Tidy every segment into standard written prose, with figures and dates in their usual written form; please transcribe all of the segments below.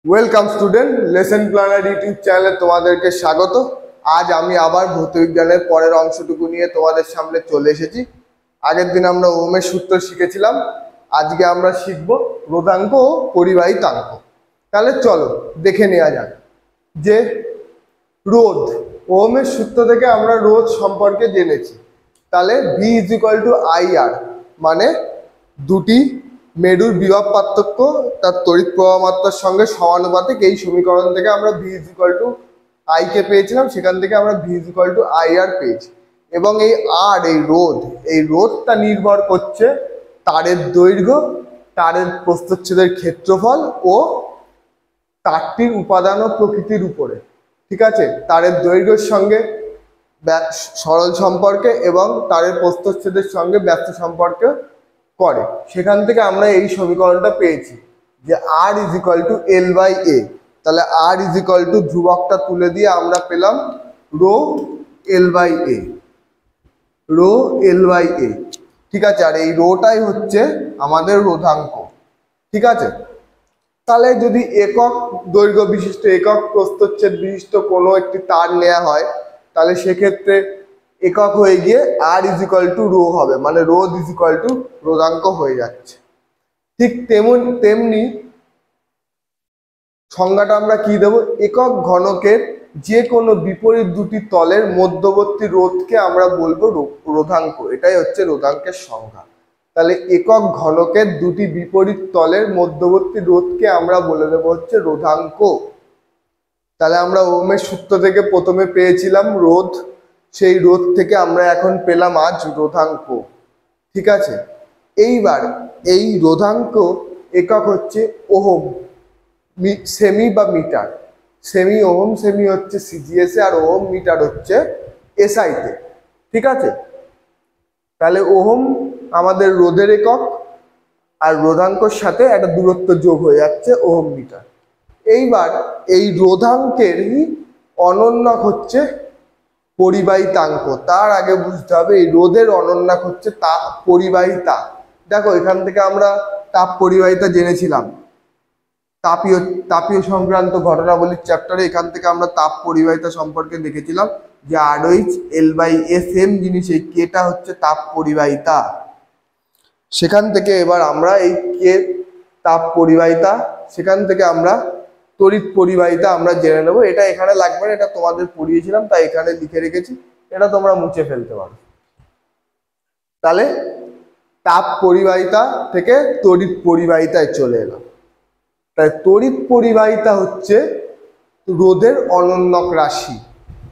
Welcome student, lesson planner YouTube চ্যানেলে তোমাদেরকে স্বাগত। আজ আমি আবার ভৌতবিজ্ঞানের পরের অংশটুকু নিয়ে তোমাদের সামনে চলে এসেছি। আগের দিন আমরা ওহমের সূত্র শিখেছিলাম, আজকে আমরা শিখব রোধাঙ্ক ও পরিবাহিতাঙ্ক। তাহলে চলো দেখে নেওয়া যাক যে রোধ। ওহমের সূত্র থেকে আমরা রোধ সম্পর্কে জেনেছি। তাহলে V = IR, মানে দুটি মেরুর বিভব পার্থক্য তার তড়িৎ প্রবাহ মাত্রার সঙ্গে সমানুপাতিক। এই সমীকরণ থেকে আমরা V = I কে পেয়েছিলাম, সেখান থেকে আমরা V = IR পেয়েছি। এবং এই আর এই রোধটা নির্ভর করছে তারের দৈর্ঘ্য, তারের প্রস্থচ্ছেদের ক্ষেত্রফল ও তারটির উপাদান ও প্রকৃতির উপরে। ঠিক আছে, তারের দৈর্ঘ্যের সঙ্গে সরল সম্পর্কে এবং তারের প্রস্থচ্ছেদের সঙ্গে ব্যস্ত সম্পর্কে করে। সেখান থেকে আমরা এই সমীকরণটা পেয়েছি যে R = L/A। তাহলে R ধ্রুবকটা তুলে দিয়ে আমরা পেলাম রো L/A। ঠিক আছে, আর এই রোটাই হচ্ছে আমাদের রোধাঙ্ক। ঠিক আছে, তাহলে যদি একক দৈর্ঘ্য বিশিষ্ট, একক প্রস্থচ্ছেদ বিশিষ্ট কোনো একটি তার নেওয়া হয়, তাহলে সেক্ষেত্রে একক হয়ে গিয়ে R = রো হবে, মানে রোধ রোধাঙ্ক হয়ে যাচ্ছে। ঠিক তেমনি সংজ্ঞাটা আমরা কি দেব? একক ঘনকের যে কোনো বিপরীত দুটি তলের মধ্যবর্তী রোধকে আমরা বলবো রোধাঙ্ক। এটাই হচ্ছে রোধাঙ্কের সংজ্ঞা। তাহলে একক ঘনকের দুটি বিপরীত তলের মধ্যবর্তী রোধকে আমরা বলে দেবো হচ্ছে রোধাঙ্ক। তাহলে আমরা ওহমের সূত্র থেকে প্রথমে পেয়েছিলাম রোধ, সেই রোধ থেকে আমরা এখন পেলাম আজ রোধাঙ্ক। ঠিক আছে, এইবার এই রোধাঙ্ক একক হচ্ছে ওহম, সেমি বা মিটার। সেমি ওহম, সেমি হচ্ছে সিজিএস এ, আর ওহম মিটার হচ্ছে এসআই তে। ঠিক আছে, তাহলে ওহম আমাদের রোধের একক, আর রোধাঙ্কর সাথে একটা দূরত্ব যোগ হয়ে যাচ্ছে ওহম মিটার। এইবার এই রোধাঙ্কেরই অনন্যক হচ্ছে পরিবাহিতাঙ্ক। তার আগে বুঝতে হবে এই রোধের অনন্যক হচ্ছে পরিবাহিতা। দেখো, এখান থেকে আমরা তাপ পরিবাহিতা জেনেছিলাম তাপীয় সংক্রান্ত ঘটনাবলীর চ্যাপ্টারে। এখান থেকে আমরা তাপ পরিবাহিতা সম্পর্কে দেখেছিলাম যে RH L/A সেম জিনিস, এই কেটা হচ্ছে তাপ পরিবাহিতা। সেখান থেকে এবার আমরা এই কে তাপ পরিবাহিতা, সেখান থেকে আমরা তড়িৎ পরিবাহিতা আমরা জেনে নেব। এটা এখানে লাগবে না, এটা তোমাদের পড়িয়েছিলাম তাই এখানে লিখে রেখেছি, এটা তোমরা মুছে ফেলতে পারো। তাহলে তাপ পরিবাহিতা থেকে তড়িৎ পরিবাহিতায় চলে এলাম। তাই তড়িৎ পরিবাহিতা হচ্ছে রোধের অনন্যক রাশি।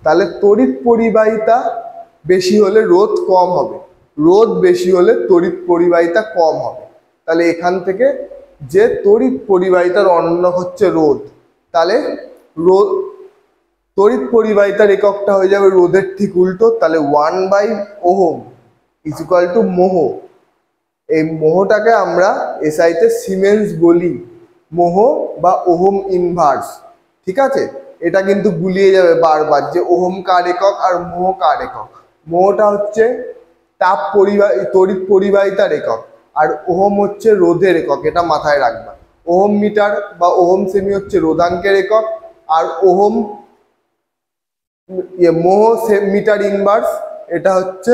তাহলে তড়িৎ পরিবাহিতা বেশি হলে রোধ কম হবে, রোধ বেশি হলে তড়িৎ পরিবাহিতা কম হবে। তাহলে এখান থেকে যে তড়িৎ পরিবাহিতার অনন্যক হচ্ছে রোধ, তাহলে তড়িৎ পরিবাহিতার এককটা হয়ে যাবে রোধের ঠিক উল্টো। তাহলে 1/ওহম = মোহ। এই মোহটাকে আমরা এসআই তে সিমেন্স বলি, মোহ বা ওহম ইনভার্স। ঠিক আছে, এটা কিন্তু গুলিয়ে যাবে বারবার যে ওহম কার একক আর মোহ কার একক। মোহটা হচ্ছে তড়িৎ পরিবাহিতার একক, আর ওহম হচ্ছে রোধের একক, এটা মাথায় রাখবা। ওহম মিটার বা ওহম সেমি হচ্ছে রোধাঙ্কের একক, আর ওহম মোহ মিটার ইনভার্স এটা হচ্ছে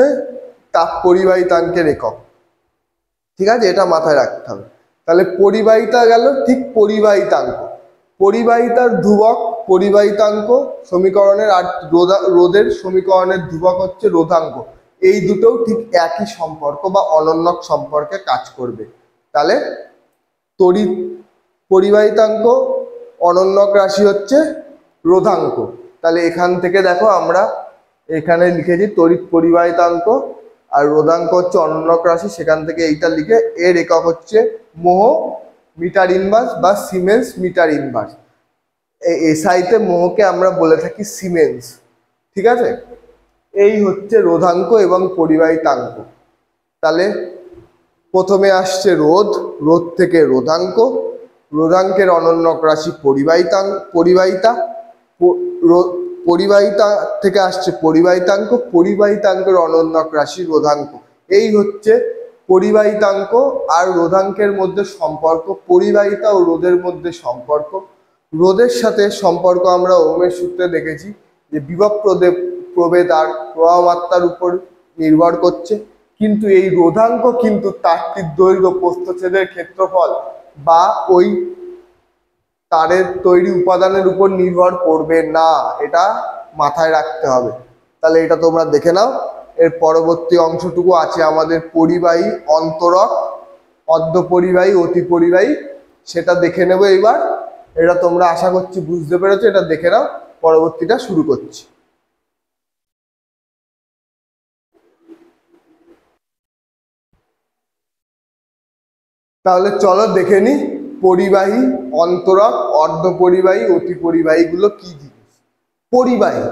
তাপ পরিবাহিতাঙ্কের একক। ঠিক আছে, এটা মাথায় রাখতে হবে। তাহলে পরিবাহিতা গেল, ঠিক পরিবাহিতাঙ্ক, পরিবাহিতার ধ্রুবক পরিবাহিতাঙ্ক সমীকরণের, আর রোধের সমীকরণের ধ্রুবক হচ্ছে রোধাঙ্ক। এই দুটোও ঠিক একই সম্পর্ক বা অনন্যক সম্পর্কে কাজ করবে। তাহলে তড়িৎ পরিবাহিতাঙ্ক অনন্যক রাশি হচ্ছে রোধাঙ্ক। তাহলে এখান থেকে দেখো আমরা এখানে লিখেছি তড়িৎ পরিবাহিতাঙ্ক আর রোধাঙ্ক হচ্ছে অনন্যক রাশি। সেখান থেকে এইটা লিখে এর একক হচ্ছে মোহ মিটার ইনভার্স বা সিমেন্স মিটার ইনভার্স। এসআই তে মোহকে আমরা বলে থাকি সিমেন্স। ঠিক আছে, এই হচ্ছে রোধাঙ্ক এবং পরিবাহিতাঙ্ক। তাহলে প্রথমে আসছে রোধ, রোধ থেকে রোধাঙ্ক, রোধাঙ্কের অনন্যক রাশি পরিবাহিতা, পরিবাহিতা থেকে আসছে পরিবাহিতাঙ্ক, পরিবাহিতাঙ্কের অনন্যক রাশি রোধাঙ্ক। এই হচ্ছে পরিবাহিতাঙ্ক আর রোধাঙ্কের মধ্যে সম্পর্ক, পরিবাহিতা ও রোধের মধ্যে সম্পর্ক। রোধের সাথে সম্পর্ক আমরা ওহমের সূত্রে দেখেছি যে বিভব প্রভেদ আর প্রবাহ মাত্রার উপর নির্ভর করছে, কিন্তু এই রোধাঙ্ক কিন্তু তারটির দৈর্ঘ্য, প্রস্থচ্ছেদের ক্ষেত্রফল বা ওই তারের তৈরি উপাদানের উপর নির্ভর করবে না, এটা মাথায় রাখতে হবে। তাহলে এটা তোমরা দেখে নাও। এর পরবর্তী অংশটুকু আছে আমাদের পরিবাহী, অন্তরক, অর্ধপরিবাহী, অতি পরিবাহী, সেটা দেখে নেবো এবার। এটা তোমরা আশা করছি বুঝতে পেরেছো, এটা দেখে নাও। পরবর্তীটা শুরু করছি। তাহলে চলো দেখে নি পরিবাহী, অন্তরক, অর্ধপরিবাহী, অতি পরিবাহীগুলো কি জিনিস। পরিবাহী,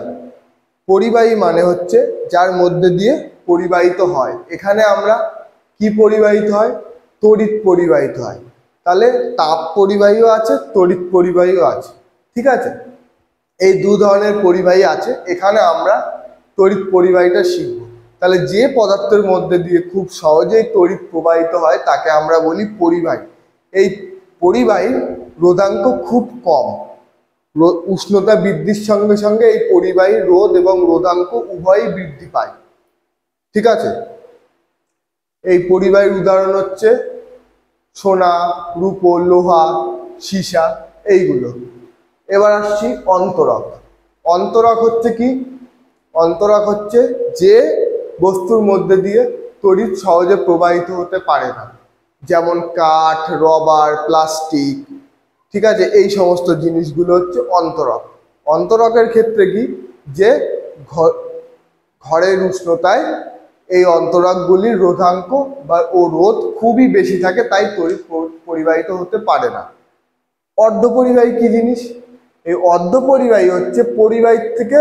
পরিবাহী মানে হচ্ছে যার মধ্যে দিয়ে পরিবাহিত হয়। এখানে আমরা কি পরিবাহিত হয়? তড়িৎ পরিবাহিত হয়। তাহলে তাপ পরিবাহীও আছে, তড়িৎ পরিবাহীও আছে, ঠিক আছে? এই দু ধরনের পরিবাহী আছে। এখানে আমরা তড়িৎ পরিবাহীটা শিখব। তাহলে যে পদার্থের মধ্যে দিয়ে খুব সহজেই তড়িৎ প্রবাহিত হয় তাকে আমরা বলি পরিবাহী। এই পরিবাহীর রোধাঙ্ক খুব কম। উষ্ণতা বৃদ্ধির সঙ্গে সঙ্গে এই পরিবাহীর রোধ এবং রোধাঙ্ক উভয়ই বৃদ্ধি পায়, ঠিক আছে? এই পরিবাহীর উদাহরণ হচ্ছে সোনা, রূপো, লোহা, সীসা, এইগুলো। এবার আসছি অন্তরক। অন্তরক হচ্ছে কি? অন্তরক হচ্ছে যে বস্তুর মধ্যে দিয়ে তড়িৎ সহজে প্রবাহিত হতে পারে না, যেমন কাঠ, রবার, প্লাস্টিক, ঠিক আছে? এই সমস্ত জিনিসগুলো হচ্ছে অন্তরক। অন্তরকের ক্ষেত্রে কি, যে ঘরের উষ্ণতায় এই অন্তরকগুলির রোধাঙ্ক বা ও রোধ খুবই বেশি থাকে, তাই তড়িৎ পরিবাহিত হতে পারে না। অর্ধপরিবাহী কি জিনিস? এই অর্ধপরিবাহী হচ্ছে পরিবাহীর থেকে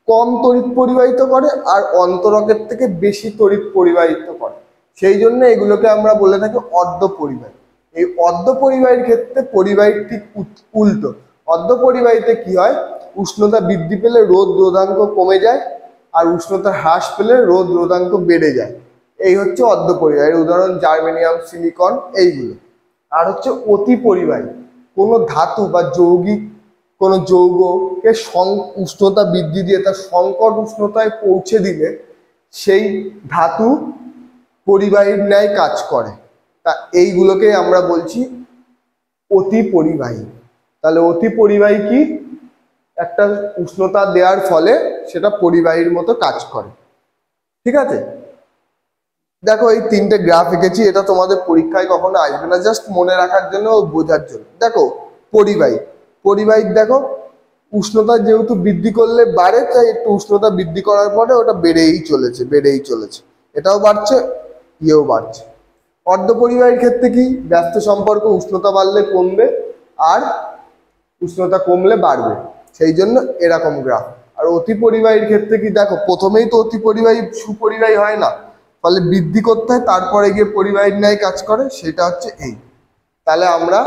কম তড়িৎ পরিবাহিত করে আর অন্তরকের থেকে বেশি তড়িৎ পরিবাহিত করে, সেই জন্য এগুলোকে আমরা বলে থাকি অর্ধপরিবাহী। এই অর্ধপরিবাহীর ক্ষেত্রে পরিবাহীর ঠিক উল্টো। অর্ধপরিবাহীতে কি হয়? উষ্ণতা বৃদ্ধি পেলে রোধ রোধাঙ্ক কমে যায়, আর উষ্ণতা হ্রাস পেলে রোধ রোধাঙ্ক বেড়ে যায়। এই হচ্ছে অর্ধপরিবাহীর উদাহরণ জার্মেনিয়াম, সিলিকন, এইগুলো। আর হচ্ছে অতি পরিবাহী। কোনো ধাতু বা যৌগিক কোনো যৌগকে উষ্ণতা বৃদ্ধি দিয়ে তার সংকট উষ্ণতায় পৌঁছে দিলে সেই ধাতু পরিবাহীর ন্যায় কাজ করে। তা এইগুলোকে আমরা বলছি অতি পরিবাহী। তাহলে অতি পরিবাহী কি? একটা উষ্ণতা দেওয়ার ফলে সেটা পরিবাহীর মতো কাজ করে, ঠিক আছে? দেখো এই তিনটে গ্রাফ এঁকেছি, এটা তোমাদের পরীক্ষায় কখনো আসবে না, জাস্ট মনে রাখার জন্য ও বোঝার জন্য। দেখো পরিবাহী, পরিবাহীর দেখো উষ্ণতা যেহেতু বৃদ্ধি করলে বাড়ে, তাই একটু উষ্ণতা বৃদ্ধি করার পরে ওটা বেড়েই চলেছে, এটাও বাড়ছে, ইয়েও বাড়ছে। অর্ধপরিবাহীর ক্ষেত্রে কি? ব্যস্ত সম্পর্ক, উষ্ণতা বাড়লে কমবে আর উষ্ণতা কমলে বাড়বে, সেই জন্য এরকম গ্রাফ। আর অতি পরিবাহীর ক্ষেত্রে কি? দেখো প্রথমেই তো অতি পরিবাহী সুপরিবাহী হয় না, ফলে বৃদ্ধি করতে হয়, তারপরে গিয়ে পরিবাহীর ন্যায় কাজ করে, সেটা হচ্ছে এই। তাহলে আমরা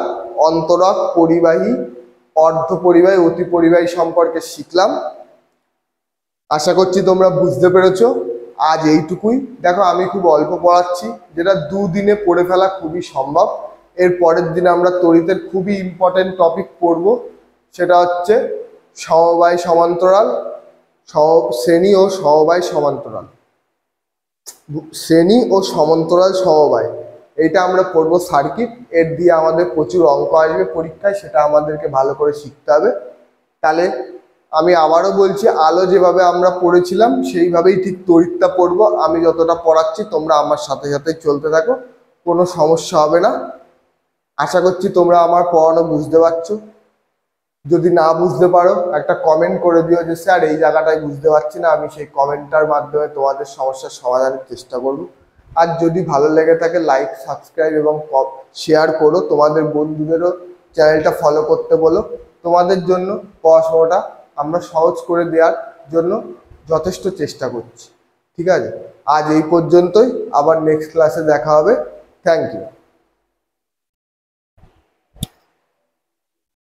অন্তরক, পরিবাহী, অর্ধপরিবাহী, অতি পরিবাহী সম্পর্কে শিখলাম। আশা করছি তোমরা বুঝতে পেরেছো। আজ এইটুকুই। দেখো আমি খুব অল্প পড়াচ্ছি, যেটা দুদিনে পড়ে ফেলা খুবই সম্ভব। এর পরের দিনে আমরা তড়িতের খুবই ইম্পর্টেন্ট টপিক পড়ব, সেটা হচ্ছে সমবায় সমান্তরাল, শ্রেণী ও সমবায় সমান্তরাল, শ্রেণী ও সমান্তরাল সমবায়। এটা আমরা পড়বো সার্কিট। এর দিয়ে আমাদের প্রচুর অঙ্ক আসবে পরীক্ষায়, সেটা আমাদেরকে ভালো করে শিখতে হবে। তাহলে আমি আবারও বলছি, আলো যেভাবে আমরা পড়েছিলাম সেইভাবেই ঠিক তড়িৎটা পড়বো। আমি যতটা পড়াচ্ছি তোমরা আমার সাথে সাথে চলতে থাকো, কোনো সমস্যা হবে না। আশা করছি তোমরা আমার পড়ানো বুঝতে পারছো। যদি না বুঝতে পারো একটা কমেন্ট করে দিও যে স্যার এই জায়গাটায় বুঝতে পারছি না, আমি সেই কমেন্টটার মাধ্যমে তোমাদের সমস্যার সমাধানের চেষ্টা করব। আর যদি ভালো লেগে থাকে লাইক, সাবস্ক্রাইব এবং শেয়ার করো, তোমাদের বন্ধুদেরও চ্যানেলটা ফলো করতে বলো। তোমাদের জন্য পড়াশোনাটা আমরা সহজ করে দেওয়ার জন্য যথেষ্ট চেষ্টা করছি, ঠিক আছে? আজ এই পর্যন্তই, আবার নেক্সট ক্লাসে দেখা হবে। Thank you.